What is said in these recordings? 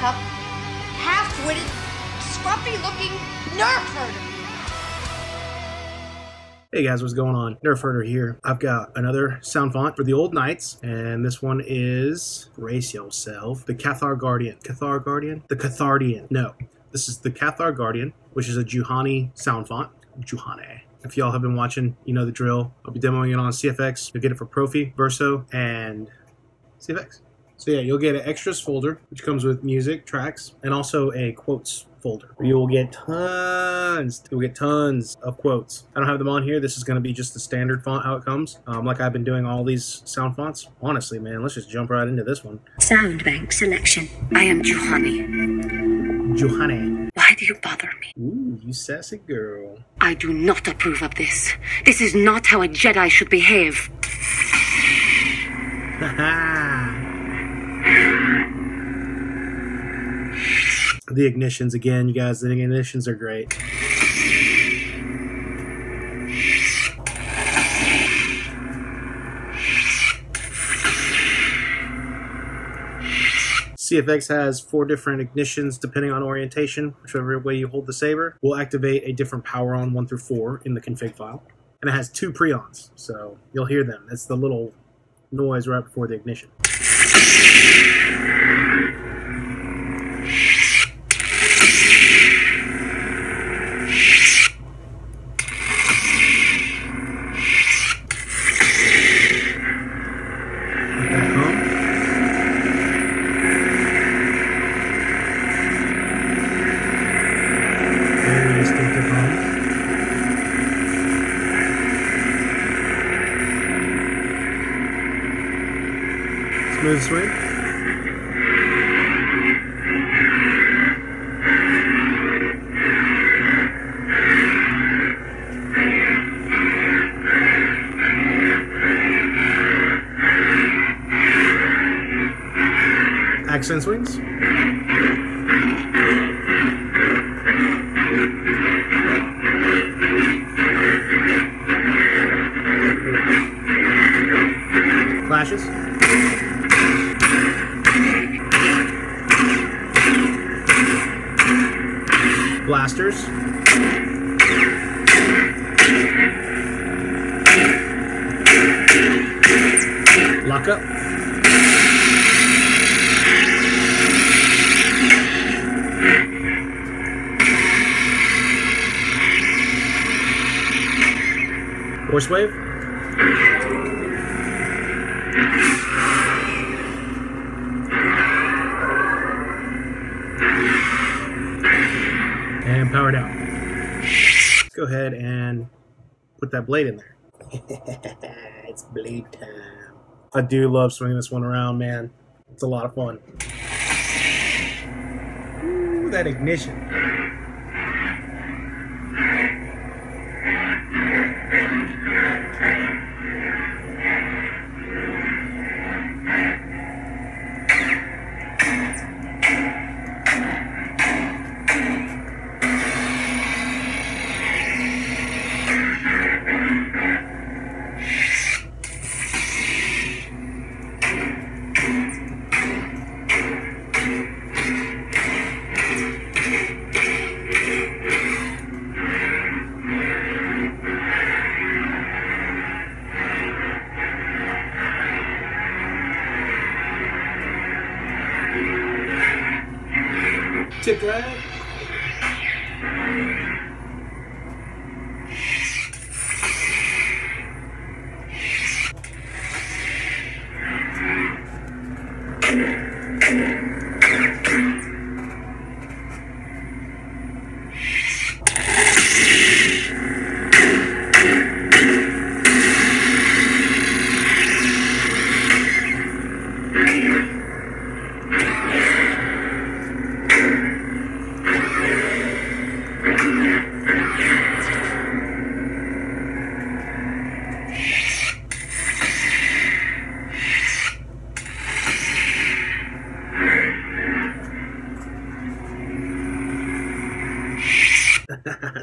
buttercup, half-witted, scruffy-looking nerf herder. Hey guys, what's going on? Nerf Herder here. I've got another sound font for the old knights, and this one is, brace yourself, the Cathar Guardian. Cathar Guardian? The Cathardian. No, this is the Cathar Guardian, which is a Juhani sound font. Juhani. If y'all have been watching, you know the drill. I'll be demoing it on CFX. You'll get it for Profi, Verso, and CFX. So yeah, you'll get an extras folder, which comes with music, tracks, and also a quotes folder. You will get tons of quotes. I don't have them on here. This is going to be just the standard font, how it comes. Like I've been doing all these sound fonts. Honestly, man, let's just jump right into this one. Soundbank selection. I am Juhani. Juhani. Why do you bother me? Ooh, you sassy girl. I do not approve of this. This is not how a Jedi should behave. Haha. The ignitions again, you guys. The ignitions are great. CFX has 4 different ignitions depending on orientation. Whichever way you hold the saber will activate a different power on 1 through 4 in the config file. And it has 2 preons, so you'll hear them. It's the little noise right before the ignition. Smooth swing. Accent swings. Clashes. Blasters. Lock up. Force wave. And powered out. Let's go ahead and put that blade in there. It's blade time. I do love swinging this one around, man. It's a lot of fun. Ooh, that ignition. Tip drag.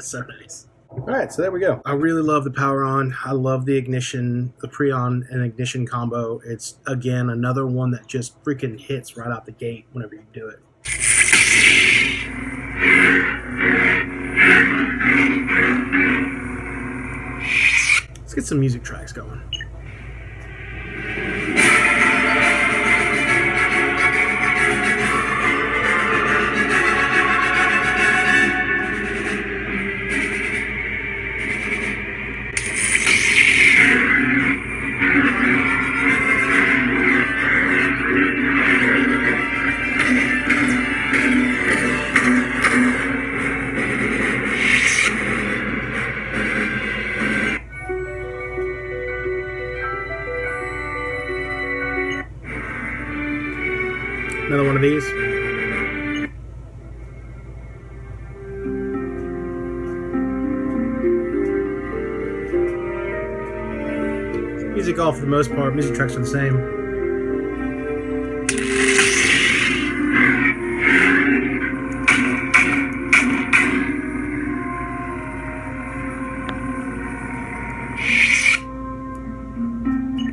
So nice. Alright, so there we go. I really love the power on. I love the ignition, the pre-on and ignition combo. It's, again, another one that just freaking hits right out the gate whenever you do it. Let's get some music tracks going. Another one of these. Music all for the most part. Music tracks are the same.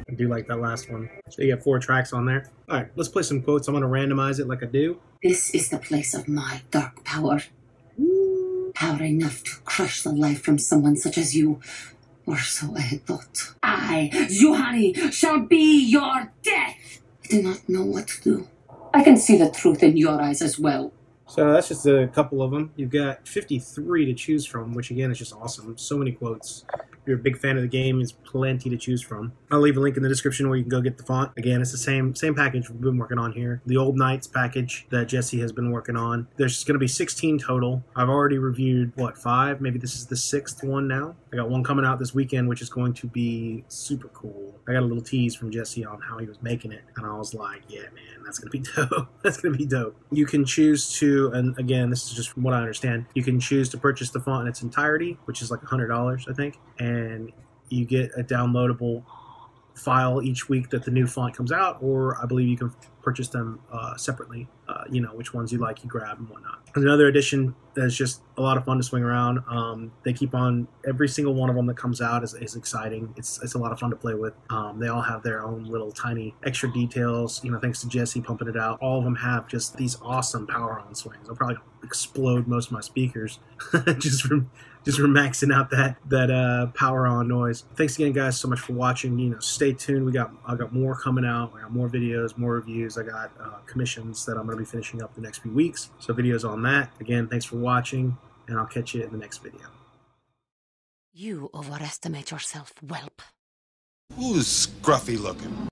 I do like that last one. So you got 4 tracks on there. Alright, let's play some quotes. I'm going to randomize it like I do. This is the place of my dark power. Power enough to crush the life from someone such as you. Or so I had thought. I, Juhani, shall be your death. I do not know what to do. I can see the truth in your eyes as well. So that's just a couple of them. You've got 53 to choose from, which again is just awesome. So many quotes. If you're a big fan of the game, there's plenty to choose from. I'll leave a link in the description where you can go get the font. Again, it's the same package we've been working on here. The Old Knights package that Jesse has been working on. There's going to be 16 total. I've already reviewed, what, 5? Maybe this is the 6th one now. I got one coming out this weekend, which is going to be super cool. I got a little tease from Jesse on how he was making it, and I was like, yeah, man, that's going to be dope. That's going to be dope. You can choose to, and again, this is just from what I understand, you can choose to purchase the font in its entirety, which is like $100, I think, and you get a downloadable file each week that the new font comes out, or I believe you can purchase them separately. You know, which ones you like, you grab and whatnot. There's another edition that's just a lot of fun to swing around. They keep on, every single one of them that comes out is exciting. It's a lot of fun to play with. They all have their own little tiny extra details, you know, thanks to Jesse pumping it out. All of them have just these awesome power on swings. I'll probably explode most of my speakers just from maxing out that power on noise. Thanks again, guys, so much for watching. You know, stay tuned. I got more coming out. I got more videos, more reviews. I got commissions that I'm going to be finishing up the next few weeks. So videos on that. Again, thanks for watching, and I'll catch you in the next video. You overestimate yourself, whelp. Who's scruffy looking?